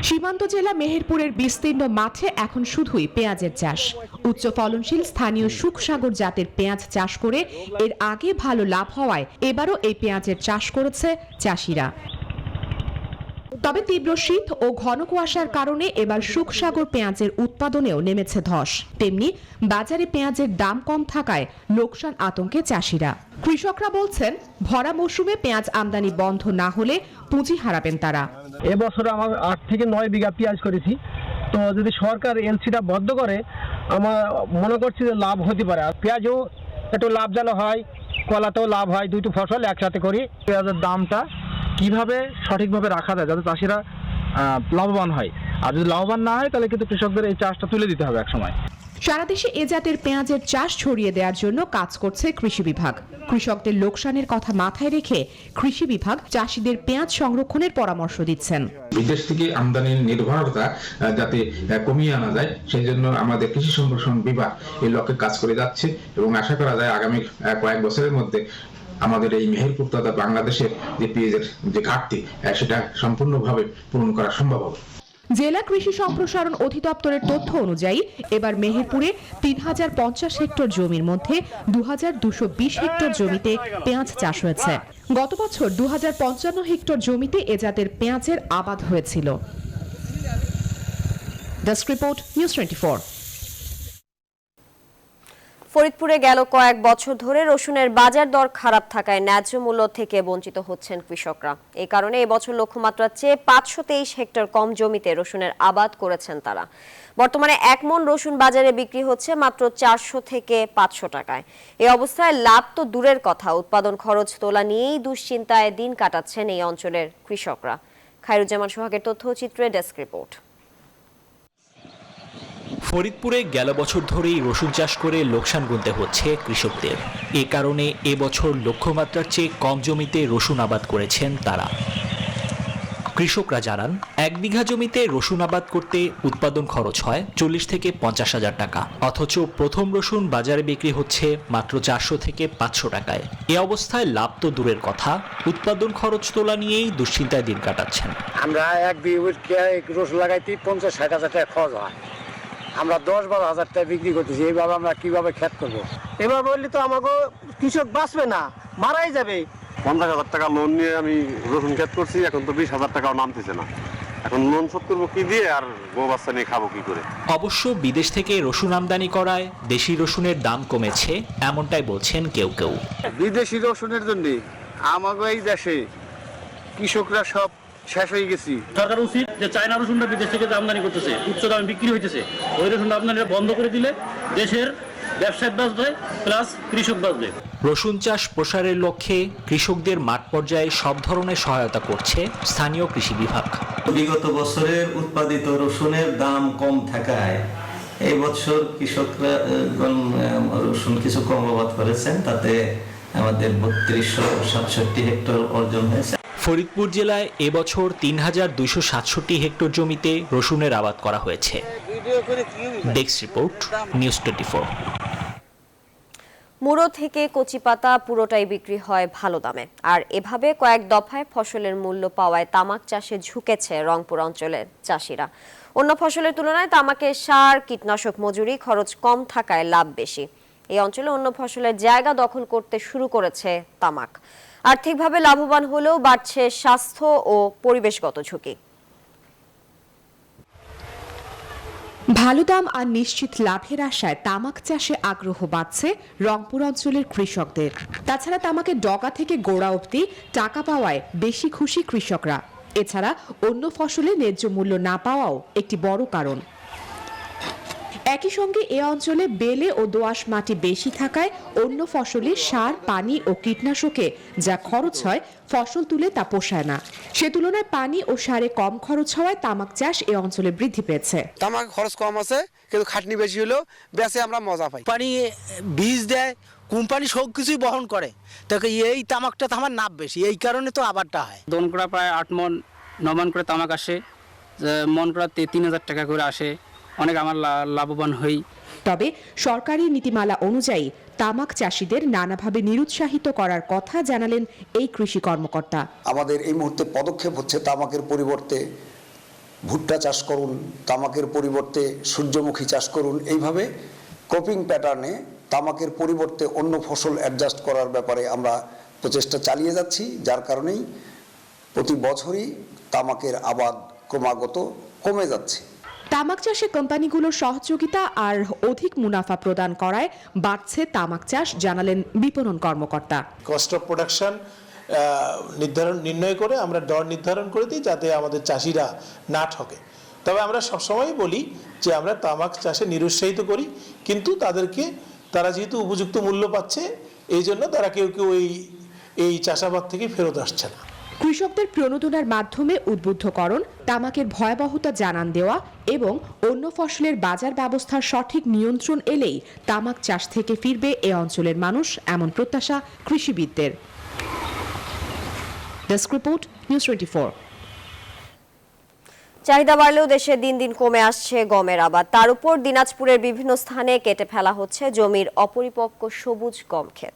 সীমান্ত জেলা মেহেরপুরের বিস্তীর্ণ মাঠে এখন শুধুই পেঁয়াজের চাষ। উচ্চ ফলনশীল স্থানীয় সুখসাগর জাতের পেঁয়াজ চাষ করে এর আগে ভালো লাভ হওয়ায় এবারও এই পেঁয়াজের চাষ করেছে চাষিরা। তবে তীব্র শীত ও ঘন কুয়াশার কারণে এবার সুখসাগর পেঁয়াজের উৎপাদনেও নেমেছে ধস। তেমনি বাজারে পেঁয়াজের দাম কম থাকায় লোকসান আতঙ্কে চাষিরা। কৃষকরা বলছেন ভরা মৌসুমে পেঁয়াজ আমদানি বন্ধ না হলে পুঁজি হারাবেন তারা। এবছর আমার 8 থেকে 9 বিঘা পেঁয়াজ করেছি, তো যদি সরকার এলসিটা বন্ধ করে আমার মনে করছি যে লাভ হতে পারে। আর পেঁয়াজও একটু লাভজনক হয়, কলাতেও লাভ হয়, দুটো ফসল একসাথে করি। পেঁয়াজের দামটা কিভাবে সঠিকভাবে রাখা যায় যাতে চাষিরা লাভবান হয়, আর যদি লাভবান না হয় তাহলে কিন্তু কৃষকদের এই চাষটা তুলে দিতে হবে একসময়। সারা দেশে এ জাতের পেঁয়াজের চাষ ছড়িয়ে দেওয়ার জন্য কাজ করছে কৃষি বিভাগ। কৃষকদের লোকসানের কথা মাথায় রেখে কৃষি বিভাগ চাষিদের পেঁয়াজ সংরক্ষণের পরামর্শ দিচ্ছেন। বিদেশ থেকে আমদানির নির্ভরতা যাতে কমিয়ে আনা যায় সেই জন্য আমাদের কৃষি সম্প্রসারণ বিভাগ এই লক্ষ্যে কাজ করে যাচ্ছে এবং আশা করা যায় আগামী কয়েক বছরের মধ্যে আমাদের এই মেহেরপুর তথা বাংলাদেশের যে পেঁয়াজের যে ঘাটতি সেটা সম্পূর্ণভাবে পূরণ করা সম্ভব হবে। জেলা কৃষি সম্প্রসারণ অধিদপ্তরের তথ্য অনুযায়ী এবার মেহেরপুরে 3050 হেক্টর জমির মধ্যে 2220 হেক্টর জমিতে পেঁয়াজ চাষ হয়েছে। গত বছর 2055 হেক্টর জমিতে এ জাতের পেঁয়াজের আবাদ হয়েছিল। Desk report, news 24। ফরিদপুরে গেল কয়েক বছর ধরে রসুনের বাজার দর খারাপ থাকায় ন্যায্য মূল্য থেকে বঞ্চিত হচ্ছেন কৃষকরা। এই কারণে এবছর লক্ষ্যমাত্রার চেয়ে 523 হেক্টর কম জমিতে রসুনের আবাদ করেছেন তারা। বর্তমানে 1 মণ রসুন বাজারে বিক্রি হচ্ছে মাত্র 400 থেকে 500 টাকায়। এই অবস্থায় লাভ তো দূরের কথা, উৎপাদন খরচ তোলা নিয়েই দুশ্চিন্তায় দিন কাটাচ্ছেন এই অঞ্চলের কৃষকরা। খায়রুজ্জামান সোহাগের তথ্যচিত্রে ডেস্ক রিপোর্ট। ফরিদপুরে গেল বছর ধরেই রসুন চাষ করে লোকসান গুনতে হচ্ছে কৃষকদের। এ কারণে এবছর লক্ষ্যমাত্রার চেয়ে কম জমিতে রসুন আবাদ করেছেন তারা। কৃষকরা জানান 1 বিঘা জমিতে রসুন আবাদ করতে উৎপাদন খরচ হয় 40 থেকে 50 হাজার টাকা, অথচ প্রথম রসুন বাজারে বিক্রি হচ্ছে মাত্র 400 থেকে 500 টাকায়। এ অবস্থায় লাভ তো দূরের কথা, উৎপাদন খরচ তোলা নিয়েই দুশ্চিন্তায় দিন কাটাচ্ছেন। আমরা 1 বিঘা রসুন লাগাইতে 50-60 হাজার টাকা খরচ হয়, আমরা 10-12 হাজার টাকা বিক্রি করতেছি। এইভাবে আমরা কিভাবে খেত করবো? এবার বললে তো আমাকে কৃষক বাঁচবে না, মারাই যাবে। 50,000 টাকা লোন নিয়ে আমি রসুন ক্ষেত করছি, এখন তো 20,000 টাকাও নামতেছে না। এখন লোন শোধ করবো কি দিয়ে, আর বউ বাচ্চা নিয়ে খাবো কি করে? অবশ্য বিদেশ থেকে রসুন আমদানি করায় দেশি রসুনের দাম কমেছে, এমনটাই বলছেন কেউ কেউ। বিদেশি রসুনের জন্য আমাকে এই দেশে কৃষকরা সব শেষ হয়ে গেছি। সরকার উচিত যে চায়না রসুনটা বিদেশ থেকে আমদানি করতেছে, উচ্চ দামে বিক্রি হইতেছে, ওই রসুনটা আমদানিটা বন্ধ করে দিলে দেশের ব্যবসায় বাঁচবে প্লাস কৃষক বাঁচবে। রসুন চাষ প্রসারের লক্ষ্যে কৃষকদের মাঠ পর্যায়ে সব ধরনের সহায়তা করছে স্থানীয় কৃষি বিভাগ। বিগত বছরের উৎপাদিত রসুনের দাম কম থাকায় এই বছর কৃষকরা রসুন কিছু কম আবাদ করেছেন, তাতে আমাদের 3267 হেক্টর অর্জন হয়েছে। ফরিদপুর জেলায় এবছর 3267 হেক্টর জমিতে রসুনের আবাদ করা হয়েছে। Desk report, news 24। মুড়ো থেকে কচি পাতা পুরোটাই বিক্রি হয় ভালো দামে। আর এভাবে কয়েক দফায় ফসলের মূল্য পাওয়ায় তামাক চাষে ঝুঁকেছে রংপুর অঞ্চলের চাষিরা। অন্য ফসলের তুলনায় তামাকের সার, কীটনাশক, মজুরি খরচ কম থাকায় লাভ বেশি। এই অঞ্চলে অন্য ফসলের জায়গা দখল করতে শুরু করেছে তামাক। আর্থিকভাবে লাভবান হলেও বাড়ছে স্বাস্থ্য ও পরিবেশগত ঝুঁকি। ভালো দাম আর নিশ্চিত লাভের আশায় তামাক চাষে আগ্রহ বাড়ছে রংপুর অঞ্চলের কৃষকদের। তাছাড়া তামাকের ডগা থেকে গোড়া অবধি টাকা পাওয়ায় বেশি খুশি কৃষকরা। এছাড়া অন্য ফসলে ন্যায্য মূল্য না পাওয়াও একটি বড় কারণ। একই সঙ্গে এ অঞ্চলে বেলে ও দোআঁশ মাটি বেশি থাকায় অন্য ফসলে সার, পানি ও কীটনাশকে যা খরচ হয় ফসল তুলে তা পোষায় না। সে তুলনায় পানি ও সারে কম খরচ হওয়ায় তামাক চাষ এ অঞ্চলে বৃদ্ধি পেয়েছে। তামাক খরচ কম আছে কিন্তু খাটনি বেশি হলেও বেঁচে আমরা মজা পাই। পানি বীজ দেয়, কোম্পানি সব কিছুই বহন করে, তাকে এই তামাকটা তো আমার নাপ বেশি, এই কারণে তো আবারটা হয়। দনকড়া প্রায় 8 মন 9 মন করে তামাক আসে, মন করা 3000 টাকা করে আসে, অনেক আমার লাভবান হই। তবে সরকারি নীতিমালা অনুযায়ী তামাক চাষিদের নানাভাবে নিরুৎসাহিত করার কথা জানালেন এই কৃষি কর্মকর্তা। আমাদের এই মুহূর্তে পদক্ষেপ হচ্ছে তামাকের পরিবর্তে ভুট্টা চাষ করুন, তামাকের পরিবর্তে সূর্যমুখী চাষ করুন। এইভাবে ক্রপিং প্যাটার্নে তামাকের পরিবর্তে অন্য ফসল অ্যাডজাস্ট করার ব্যাপারে আমরা প্রচেষ্টা চালিয়ে যাচ্ছি, যার কারণেই প্রতি বছরই তামাকের আবাদ ক্রমাগত কমে যাচ্ছে। তামাক চাষে কোম্পানিগুলোর সহযোগিতা আর অধিক মুনাফা প্রদান করায় বাড়ছে তামাক চাষ, জানালেন বিপণন কর্মকর্তা। কস্ট অফ প্রোডাকশন নির্ণয় করে আমরা দর নির্ধারণ করে দিই যাতে আমাদের চাষিরা না ঠকে। তবে আমরা সবসময় বলি যে আমরা তামাক চাষে নিরুৎসাহিত করি, কিন্তু তারা যেহেতু উপযুক্ত মূল্য পাচ্ছে এই জন্য তারা কেউ এই চাষাবাদ থেকে ফেরত আসছে না। কৃষকদের প্রণোদনার মাধ্যমে উদ্বুদ্ধকরণ, তামাকের ভয়াবহতা জানান দেওয়া এবং অন্য ফসলের বাজার ব্যবস্থার সঠিক নিয়ন্ত্রণ এলেই তামাক চাষ থেকে ফিরবে এ অঞ্চলের মানুষ, এমন প্রত্যাশা কৃষিবিদদের। Desk report, news 24। চাহিদা বাড়লেও দেশে দিন দিন কমে আসছে গমের আবাদ। তার উপর দিনাজপুরের বিভিন্ন স্থানে কেটে ফেলা হচ্ছে জমির অপরিপক্ক সবুজ গম ক্ষেত।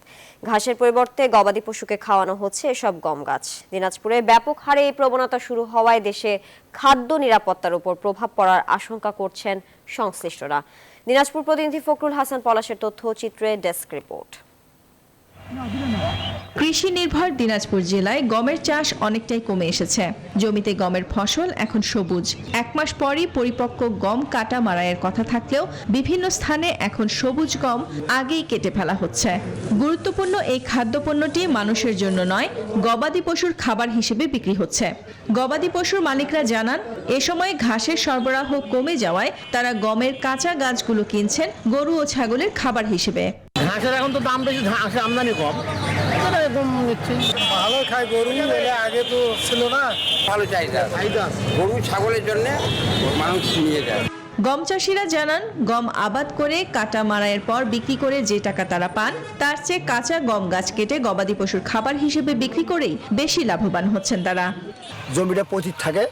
ঘাসের পরিবর্তে গবাদি পশুকে খাওয়ানো হচ্ছে এসব গম গাছ। দিনাজপুরে ব্যাপক হারে এই প্রবণতা শুরু হওয়ায় দেশে খাদ্য নিরাপত্তার উপর প্রভাব পড়ার আশঙ্কা করছেন সংশ্লিষ্টরা। দিনাজপুর প্রতিনিধি ফখরুল হাসান পলাশের তথ্যচিত্রে ডেস্ক রিপোর্ট। কৃষি নির্ভর দিনাজপুর জেলায় গমের চাষ অনেকটাই কমে এসেছে। জমিতে গমের ফসল এখন সবুজ। 1 মাস পরই পরিপক্ক গম কাটা মারাইয়ের কথা থাকলেও বিভিন্ন স্থানে এখন সবুজ গম আগেই কেটে ফেলা হচ্ছে। গুরুত্বপূর্ণ এই খাদ্যপণ্যটি মানুষের জন্য নয়, গবাদি পশুর খাবার হিসেবে বিক্রি হচ্ছে। গবাদি পশুর মালিকরা জানান, এ সময় ঘাসের সরবরাহ কমে যাওয়ায় তারা গমের কাঁচা গাছগুলো কিনছেন গরু ও ছাগলের খাবার হিসেবে। ঘাসের এখন তো দাম বেশি, ঘাসের আমদানি কম, এরকম নিচ্ছি। ভালো খায় গরু, আগে তো ছিল না। ভালো চাহিদা গরু ছাগলের জন্য মানুষ নিয়ে যায়। গম চাষিরা জানান, গম আবাদ করে কাটা মারাইয়ের পর বিক্রি করে যে টাকা তারা পান, তার চেয়ে কাঁচা গম গাছ কেটে গবাদি পশুর খাবার হিসেবে বিক্রি করেই বেশি লাভবান হচ্ছেন তারা। জমিটা পচিত থাকে,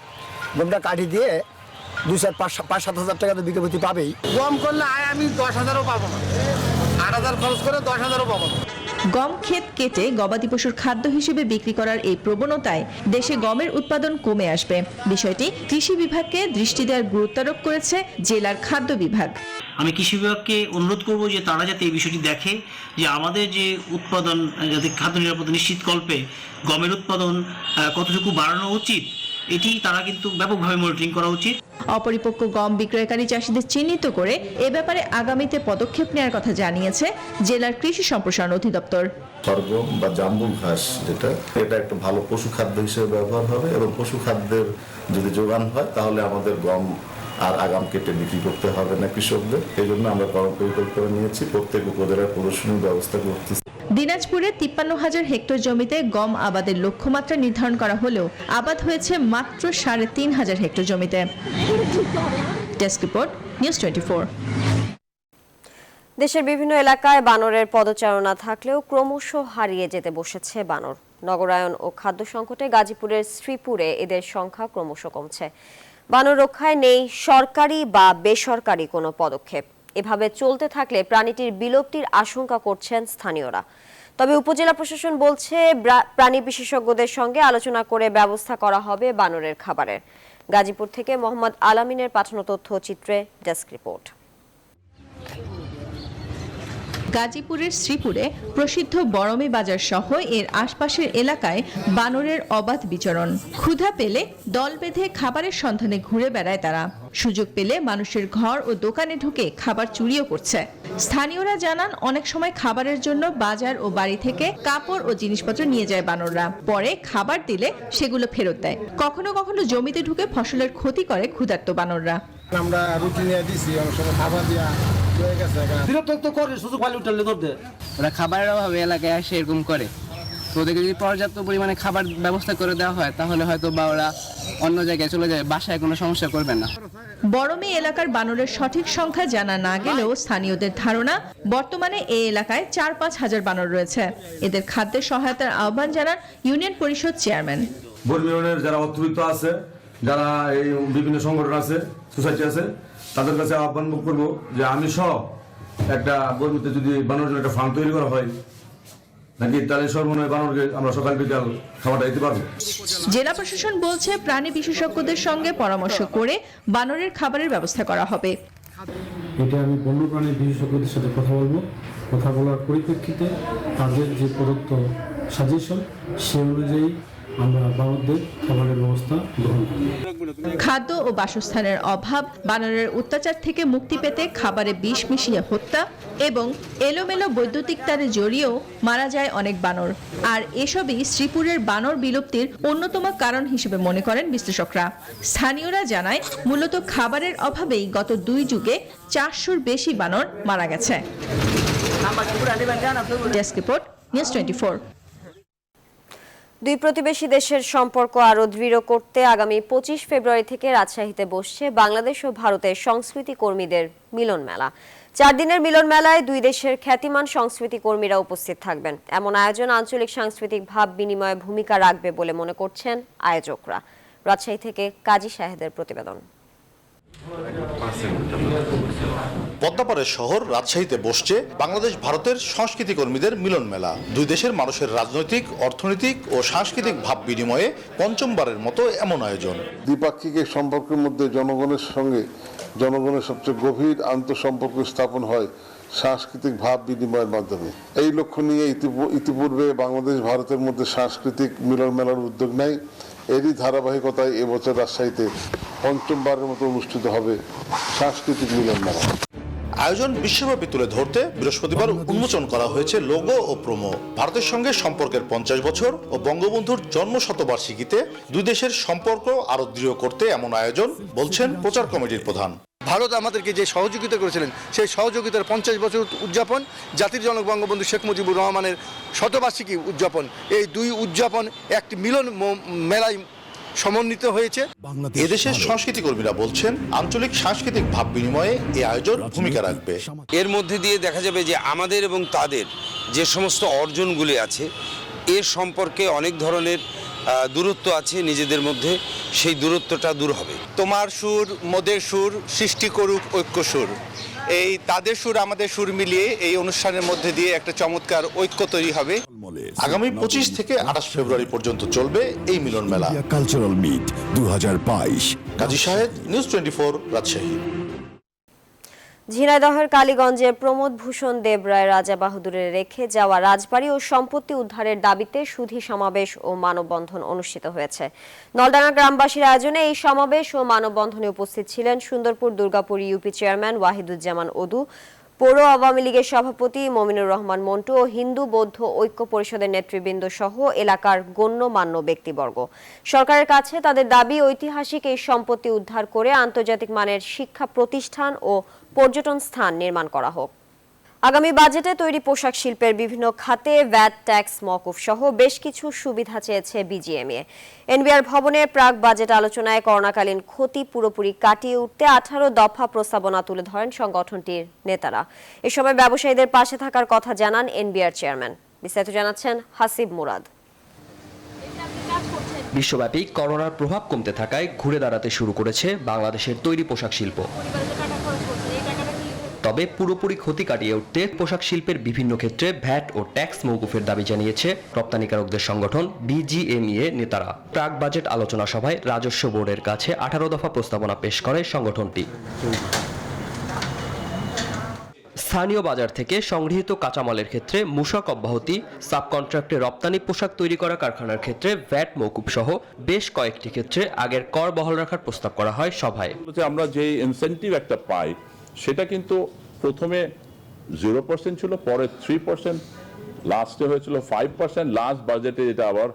গমটা কাটি দিয়ে 2-4-5-7 হাজার টাকা তো বিক্রি প্রতি পাবেই। গম করলে আমি 10,000ও পাবো না, 8,000 খরচ করে 10,000ও পাবো না। গম ক্ষেত কেটে গবাদি পশুর খাদ্য হিসেবে বিক্রি করার এই প্রবণতায় দেশে গমের উৎপাদন কমে আসবে। বিষয়টি কৃষি বিভাগকে দৃষ্টি দেওয়ার গুরুত্ব আরোপ করেছে জেলার খাদ্য বিভাগ। আমি কৃষি বিভাগকে অনুরোধ করব যে তারা যাতে এই বিষয়টি দেখে যে আমাদের যে উৎপাদন, যাতে খাদ্য নিরাপত্তা নিশ্চিত কল্পে গমের উৎপাদন কতটুকু বাড়ানো উচিত এটি তারা কিন্তু ব্যাপকভাবে মনিটরিং করা উচিত। অপরিপক্ক গম বিক্রয়কারী চাষিদের চিহ্নিত করে এ ব্যাপারে আগামীতে পদক্ষেপ নেওয়ার কথা জানিয়েছে জেলার কৃষি সম্প্রসারণ অধিদপ্তর। সরগম বা জাম্বুল ঘাস এটা একটা ভালো পশু খাদ্য হিসেবে ব্যবহার হবে এবং পশু খাদ্যের যদি যোগান হয় তাহলে আমাদের গম আর আগাম কেটে বিক্রি করতে হবে না কৃষকদের। এই জন্য আমরা পরিকল্পনা নিয়েছি, প্রত্যেক উপজেলায় প্রদর্শনীর ব্যবস্থা করতেছি। দিনাজপুরে 53,000 হেক্টর জমিতে গম আবাদের লক্ষ্যমাত্রা নির্ধারণ করা হলেও আবাদ হয়েছে মাত্র 3,500 হেক্টর জমিতে। Desk report, news 24। দেশের বিভিন্ন এলাকায় বানরের পদচারণা থাকলেও ক্রমশ হারিয়ে যেতে বসেছে বানর। নগরায়ন ও খাদ্য সংকটে গাজীপুরের শ্রীপুরে এদের সংখ্যা ক্রমশ কমছে। বানর রক্ষায় নেই সরকারি বা বেসরকারি কোনো পদক্ষেপ। এভাবে চলতে থাকলে প্রাণীটির বিলুপ্তির আশঙ্কা করছেন স্থানীয়রা। তবে উপজেলা প্রশাসন বলছে প্রাণী বিশেষজ্ঞদের সঙ্গে আলোচনা করে ব্যবস্থা করা হবে বানরের খাবারের। গাজীপুর থেকে মোহাম্মদ আলামিনের পাঠানো তথ্যচিত্রে ডেস্ক রিপোর্ট। গাজীপুরের শ্রীপুরে প্রসিদ্ধ বড়মী বাজার সহ এর আশপাশের এলাকায় বানরের অবাধ বিচরণ। ক্ষুধা পেলে দল বেঁধে খাবারের সন্ধানে ঘুরে বেড়ায় তারা। সুযোগ পেলে মানুষের ঘর ও দোকানে ঢুকে খাবার চুরিও করছে। স্থানীয়রা জানান, অনেক সময় খাবারের জন্য বাজার ও বাড়ি থেকে কাপড় ও জিনিসপত্র নিয়ে যায় বানররা। পরে খাবার দিলে সেগুলো ফেরত দেয়। কখনো কখনো জমিতে ঢুকে ফসলের ক্ষতি করে ক্ষুধার্ত বানররা। আমরা রুটি নিয়ে দিছি, অনেক সময় খাবার দিয়া বিরক্ত করে, সুযোগ পাইলে উঠালে ধরতে। ওরা খাবারের অভাবে এলাকায় আসে এরকম করে। তো ওদেরকে যদি পর্যাপ্ত পরিমাণে খাবার ব্যবস্থা করে দেওয়া হয় তাহলে হয়তো বা ওরা অন্য জায়গায় চলে যায়, বাসায় কোনো সমস্যা করবে না। বড়মী এলাকার বানরের সঠিক সংখ্যা জানা না গেলেও স্থানীয়দের ধারণা বর্তমানে এই এলাকায় 4-5 হাজার বানর রয়েছে। এদের খাদ্যের সহায়তার আহ্বান জানান ইউনিয়ন পরিষদ চেয়ারম্যান। বড়মী ইউনিয়নের যারা অর্থবিত্ত আছে, যারা এই বিভিন্ন সংগঠন আছে, সোসাইটি আছে, তাদের কাছে আহ্বান করবো যে আমি সব একটা বড়মীতে যদি বানরের জন্য একটা ফার্ম তৈরি করা হয় নাকি, তাহলে সর্বনয় বানরকে আমরা সকাল বিকাল খাবারটা দিতে পারবো। জেলা প্রশাসন বলছে প্রাণী বিশেষজ্ঞদের সঙ্গে পরামর্শ করে বানরের খাবারের ব্যবস্থা করা হবে। এটা আমি বন্যপ্রাণী বিশেষজ্ঞদের সাথে কথা বলবো। কথা বলার পরিপ্রেক্ষিতে তাদের যে প্রদত্ত সাজেশন সে অনুযায়ী আমরা বানরদের খাবারের ব্যবস্থা গ্রহণ করি। খাদ্য ও বাসস্থানের অভাব, বানরের অত্যাচার থেকে মুক্তি পেতে খাবারে বিষ মিশিয়ে হত্যা এবং এলোমেলো বৈদ্যুতিক তারে জড়িয়েও মারা যায় অনেক বানর। আর এসবই শ্রীপুরের বানর বিলুপ্তির অন্যতম কারণ হিসেবে মনে করেন বিশ্লেষকরা। স্থানীয়রা জানায়, মূলত খাবারের অভাবেই গত 2 যুগে 400-র বেশি বানর মারা গেছে। Desk report, news 24। দুই প্রতিবেশী দেশের সম্পর্ক আরও দৃঢ় করতে আগামী 25 ফেব্রুয়ারি থেকে রাজশাহীতে বসছে বাংলাদেশ ও ভারতের সংস্কৃতি কর্মীদের মিলন মেলা। 4 দিনের মিলন মেলায় দুই দেশের খ্যাতিমান সংস্কৃতি কর্মীরা উপস্থিত থাকবেন। এমন আয়োজন আঞ্চলিক সাংস্কৃতিক ভাব বিনিময়ে ভূমিকা রাখবে বলে মনে করছেন আয়োজকরা। রাজশাহী থেকে কাজী শাহেদের প্রতিবেদন। পদ্মাপাড়ের শহর রাজশাহীতে বসছে বাংলাদেশ ভারতের সংস্কৃতি কর্মীদের মিলন মেলা। দুই দেশের মানুষের রাজনৈতিক, অর্থনৈতিক ও সাংস্কৃতিক ভাব বিনিময়ে পঞ্চমবারের মতো এমন আয়োজন। দ্বিপাক্ষিক সম্পর্কের মধ্যে জনগণের সঙ্গে জনগণের সবচেয়ে গভীর আন্তঃসম্পর্ক স্থাপন হয় সাংস্কৃতিক ভাব বিনিময়ের মাধ্যমে। এই লক্ষ্য নিয়ে ইতিপূর্বে বাংলাদেশ ভারতের মধ্যে সাংস্কৃতিক মিলন মেলার উদ্যোগ নেয়। এরই ধারাবাহিকতায় এবছর রাজশাহীতে পঞ্চমবারের মতো অনুষ্ঠিত হবে সাংস্কৃতিক মিলন মেলা। আয়োজন বিশ্বব্যাপী তুলে ধরতে বৃহস্পতিবার উন্মোচন করা হয়েছে লোগো ও প্রোমো। ভারতের সঙ্গে সম্পর্কের 50 বছর ও বঙ্গবন্ধুর জন্ম শতবার্ষিকীতে দুই দেশের সম্পর্ক আরো দৃঢ় করতে এমন আয়োজন, বলছেন প্রচার কমিটির প্রধান। ভারত আমাদেরকে যে সহযোগিতা করেছিলেন সেই সহযোগিতার 50 বছর উদযাপন, জাতির জনক বঙ্গবন্ধু শেখ মুজিবুর রহমানের শতবার্ষিকী উদযাপন, এই দুই উদযাপন একটি মিলন মেলায় সমন্বিত হয়েছে। এদেশের সংস্কৃতি কর্মীরা বলছেন আঞ্চলিক সাংস্কৃতিক ভাব বিনিময়ে এই আয়োজন ভূমিকা রাখবে। এর মধ্যে দিয়ে দেখা যাবে যে আমাদের এবং তাদের যে সমস্ত অর্জনগুলি আছে এর সম্পর্কে অনেক ধরনের দূরত্ব আছে নিজেদের মধ্যে, সেই দূরত্বটা দূর হবে। তোমার সুর মোদের সুর সৃষ্টি করুক ঐক্য সুর, এই তাদের সুর আমাদের সুর মিলিয়ে এই অনুষ্ঠানের মধ্যে দিয়ে একটা চমৎকার ঐক্য তৈরি হবে। আগামী 25 থেকে 28 ফেব্রুয়ারি পর্যন্ত চলবে এই মিলন মেলা। Cultural meet 2022। Kazi Shahed, news 24, Rajshahi. ঝিনাইদহের কালীগঞ্জের প্রমোদ ভূষণ দেবরায় রাজা বাহাদুরের রেখে যাওয়া রাজবাড়ি ও সম্পত্তি উদ্ধারের দাবিতে সুধী সমাবেশ ও মানববন্ধন অনুষ্ঠিত হয়েছে। নলডাঙ্গা গ্রামবাসীর আয়োজনে এই সমাবেশ ও মানববন্ধনে উপস্থিত ছিলেন সুন্দরপুর দুর্গাপুর ইউপি চেয়ারম্যান ওয়াহিদুজ্জামান ওদু, পৌর আওয়ামী লীগের সভাপতি মমিনুর রহমান মন্টু ও হিন্দু বৌদ্ধ ঐক্য পরিষদের নেতৃবৃন্দ সহ এলাকার গণ্যমান্য ব্যক্তিবর্গ। সরকারের কাছে তাদের দাবি ঐতিহাসিক এই সম্পত্তি উদ্ধার করে আন্তর্জাতিক মানের শিক্ষা প্রতিষ্ঠান ও পর্যটন স্থান নির্মাণ করা হোক। আগামী বাজেটে তৈরি পোশাক শিল্পের বিভিন্ন খাতে ভ্যাট ট্যাক্স মওকুফ সহ বেশ কিছু সুবিধা চেয়েছে বিজিএমইএ। এনবিআর ভবনে প্রাক বাজেট আলোচনায় করোনাকালীন ক্ষতি পুরোপুরি কাটিয়ে উঠতে 18 দফা প্রস্তাবনা তুলে ধরেন সংগঠনটির নেতারা। এ সময় ব্যবসায়ীদের পাশে থাকার কথা জানান এনবিআর চেয়ারম্যান। বিস্তারিত জানাচ্ছেন হাসিব মুরাদ। বিশ্বব্যাপী করোনার প্রভাব কমতে থাকায় ঘুরে দাঁড়াতে শুরু করেছে বাংলাদেশের তৈরি পোশাক শিল্প। তবে পুরোপুরি ক্ষতি কাটিয়ে উঠতে পোশাক শিল্পের বিভিন্ন ক্ষেত্রে ভ্যাট ও ট্যাক্স মওকুফের দাবি জানিয়েছে রপ্তানিকারকদের সংগঠন বিজিএমইএ নেতারা। প্রাক বাজেট আলোচনা সভায় রাজস্ব বোর্ডের কাছে 18 দফা প্রস্তাবনা পেশ করে সংগঠনটি। স্থানীয় বাজার থেকে সংগৃহীত কাঁচামালের ক্ষেত্রে মূসক অব্যাহতি, সাবকন্ট্রাক্টে রপ্তানি পোশাক তৈরি করা কারখানার ক্ষেত্রে ভ্যাট মওকুফ সহ বেশ কয়েকটি ক্ষেত্রে আগের কর বহাল রাখার প্রস্তাব করা হয় সভায়। আমরা যে ইনসেন্টিভ একটা পাই সেটা কিন্তু প্রথমে 0% ছিল, পরে 3%, লাস্টে হয়েছিল 5%, লাস্ট বাজেটে এটা আবার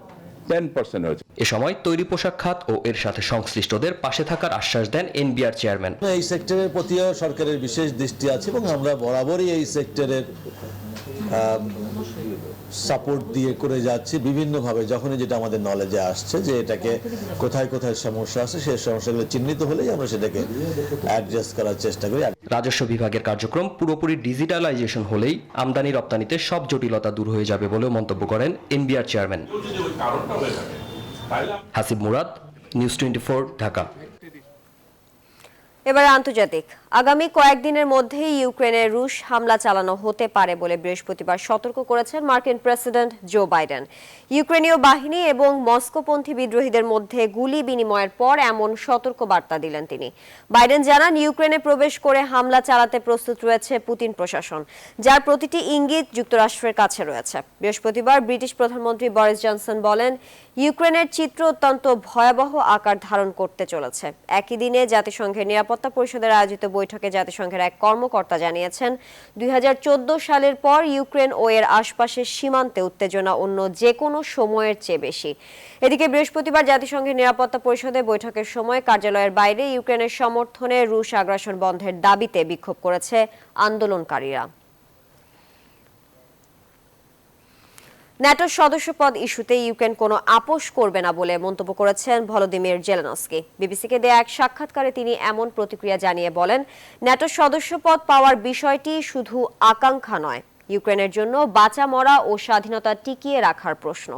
10% হয়েছে। এ সময় তৈরি পোশাক খাত ও এর সাথে সংশ্লিষ্টদের পাশে থাকার আশ্বাস দেন এনবিআর চেয়ারম্যান। এই সেক্টরের প্রতিও সরকারের বিশেষ দৃষ্টি আছে এবং আমরা বরাবরই এই সেক্টরের সাপোর্ট দিয়ে করে যাচ্ছি বিভিন্নভাবে। যখনই যেটা আমাদের নলেজে আসছে যে এটাকে কোথায় কোথায় সমস্যা আছে সেই সমস্যাগুলো চিহ্নিত হলেই আমরা সেটাকে অ্যাডজাস্ট করার চেষ্টা করি। রাজস্ব বিভাগের কার্যক্রম পুরোপুরি ডিজিটালাইজেশন হলেই আমদানি রপ্তানিতে সব জটিলতা দূর হয়ে যাবে বলেও মন্তব্য করেন NBR chairman. Hasib Murad, news 24, Dhaka. এবার আন্তর্জাতিক। আগামী কয়েকদিনের মধ্যেই ইউক্রেনে রুশ হামলা চালানো হতে পারে বলে বৃহস্পতিবার সতর্ক করেছেন মার্কিন প্রেসিডেন্ট জো বাইডেন। ইউক্রেনীয় বাহিনী এবং মস্কোপন্থী বিদ্রোহীদের মধ্যে গুলি বিনিময়ের পর এমন সতর্ক বার্তা দিলেন তিনি। বাইডেন জানান, ইউক্রেনে প্রবেশ করে হামলা চালাতে প্রস্তুত রয়েছে পুতিন প্রশাসন, যার প্রতিটি ইঙ্গিত যুক্তরাষ্ট্রের কাছে রয়েছে। বৃহস্পতিবার ব্রিটিশ প্রধানমন্ত্রী বরিস জনসন বলেন, ইউক্রেনের চিত্র অত্যন্ত ভয়াবহ আকার ধারণ করতে চলেছে। একই দিনে জাতিসংঘের নিরাপত্তা পরিষদের আয়োজিত বৈঠকে জাতিসংঘের এক কর্মকর্তা জানিয়েছেন, 2014 সালের পর ইউক্রেন ও এর আশপাশের সীমান্তে উত্তেজনা অন্য যে কোনো সময়ের চেয়ে বেশি। এদিকে বৃহস্পতিবার জাতিসংঘের নিরাপত্তা পরিষদে বৈঠকের সময় কার্যালয়ের বাইরে ইউক্রেনের সমর্থনে রুশ আগ্রাসন বন্ধের দাবিতে বিক্ষোভ করেছে আন্দোলনকারীরা। ন্যাটোর সদস্যপদ ইস্যুতে ইউক্রেন কোনো আপোষ করবে না বলে মন্তব্য করেছেন ভলোদিমির জেলেনস্কি। বিবিসিকে দেয়া এক সাক্ষাৎকারে তিনি এমন প্রতিক্রিয়া জানিয়ে বলেন, ন্যাটোর সদস্যপদ পাওয়ার বিষয়টি শুধু আকাঙ্ক্ষা নয়, ইউক্রেনের জন্য বাঁচা মরা ও স্বাধীনতা টিকিয়ে রাখার প্রশ্ন।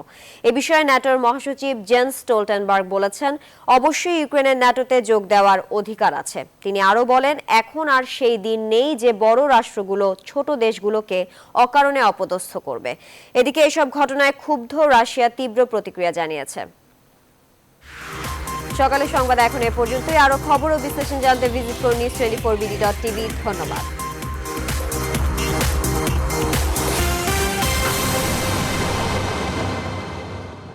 এ বিষয়ে ন্যাটোর মহাসচিব জেন্স স্টোলটেনবার্গ বলেছেন, অবশ্যই ইউক্রেনের ন্যাটোতে যোগ দেওয়ার অধিকার আছে। তিনি আরও বলেন, এখন আর সেই দিন নেই যে বড় রাষ্ট্রগুলো ছোট দেশগুলোকে অকারণে অপদস্থ করবে। এদিকে এসব ঘটনায় ক্ষুব্ধ রাশিয়া তীব্র প্রতিক্রিয়া জানিয়েছে। সকালে সংবাদ এখন এ পর্যন্তই। আরও খবর ও বিশ্লেষণ জানতে ভিজিট করুন news24bd.tv। ধন্যবাদ।